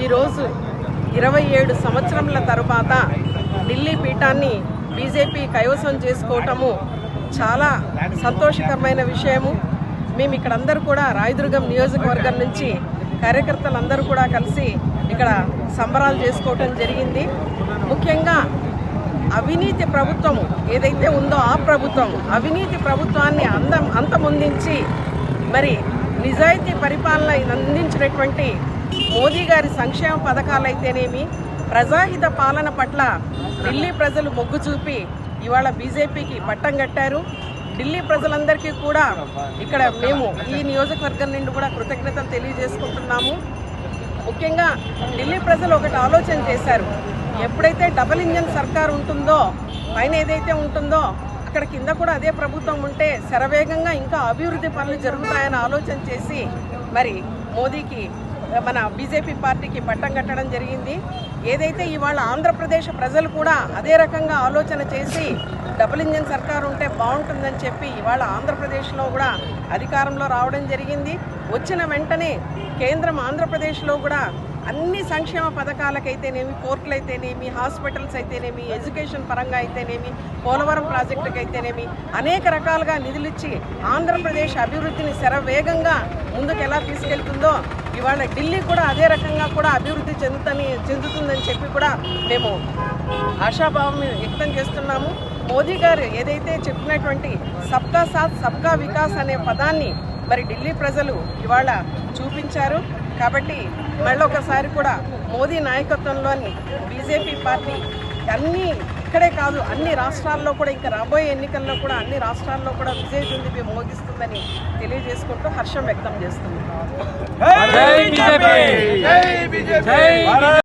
ఈరోజు 27 సంవత్సరముల తరువాత ఢిల్లీ పీఠాన్ని బీజేపీ కైవసం చేసుకోవటము చాలా సంతోషకరమైన విషయము. మేము ఇక్కడ అందరూ కూడా రాయదుర్గం నియోజకవర్గం నుంచి కార్యకర్తలందరూ కూడా కలిసి ఇక్కడ సంబరాలు చేసుకోవటం జరిగింది. ముఖ్యంగా అవినీతి ప్రభుత్వం ఏదైతే ఉందో ఆ ప్రభుత్వం అవినీతి ప్రభుత్వాన్ని అంతమొందించి మరి నిజాయితీ పరిపాలన అందించినటువంటి మోదీ గారి సంక్షేమ పథకాలైతేనేమి, ప్రజాహిత పాలన పట్ల ఢిల్లీ ప్రజలు మొగ్గు చూపి ఇవాళ బీజేపీకి పట్టం కట్టారు. ఢిల్లీ ప్రజలందరికీ కూడా ఇక్కడ మేము ఈ నియోజకవర్గం నుండి కూడా కృతజ్ఞతలు తెలియజేసుకుంటున్నాము. ముఖ్యంగా ఢిల్లీ ప్రజలు ఒకటి ఆలోచన చేశారు. ఎప్పుడైతే డబుల్ ఇంజన్ సర్కార్ ఉంటుందో, పైన ఏదైతే ఉంటుందో అక్కడ కింద కూడా అదే ప్రభుత్వం ఉంటే శరవేగంగా ఇంకా అభివృద్ధి పనులు జరుగుతాయని ఆలోచన చేసి మరి మోదీకి మన బీజేపీ పార్టీకి పట్టం కట్టడం జరిగింది. ఏదైతే ఇవాళ ఆంధ్రప్రదేశ్ ప్రజలు కూడా అదే రకంగా ఆలోచన చేసి డబుల్ ఇంజన్ సర్కార్ ఉంటే బాగుంటుందని చెప్పి ఇవాళ ఆంధ్రప్రదేశ్లో కూడా అధికారంలో రావడం జరిగింది. వచ్చిన వెంటనే కేంద్రం ఆంధ్రప్రదేశ్లో కూడా అన్ని సంక్షేమ పథకాలకైతేనేమి, పోర్టులు అయితేనేమి, హాస్పిటల్స్ అయితేనేమి, ఎడ్యుకేషన్ పరంగా అయితేనేమి, పోలవరం ప్రాజెక్టుకి అయితేనేమి అనేక రకాలుగా నిధులిచ్చి ఆంధ్రప్రదేశ్ అభివృద్ధిని శరవేగంగా ముందుకు ఎలా తీసుకెళ్తుందో ఇవాళ ఢిల్లీ కూడా అదే రకంగా కూడా అభివృద్ధి చెందుతుందని చెప్పి కూడా మేము ఆశాభావం వ్యక్తం చేస్తున్నాము. మోదీ గారు ఏదైతే చెప్పినటువంటి సబ్కా సాత్ సబ్కా వికాస్ అనే పదాన్ని మరి ఢిల్లీ ప్రజలు ఇవాళ చూపించారు. కాబట్టి మళ్ళొకసారి కూడా మోదీ నాయకత్వంలోని బీజేపీ పార్టీ అన్నీ ఇక్కడే కాదు అన్ని రాష్ట్రాల్లో కూడా ఇంకా రాబోయే ఎన్నికల్లో కూడా అన్ని రాష్ట్రాల్లో కూడా విజయ దుందుభి మోగిస్తుందని తెలియజేసుకుంటూ హర్షం వ్యక్తం చేస్తుంది.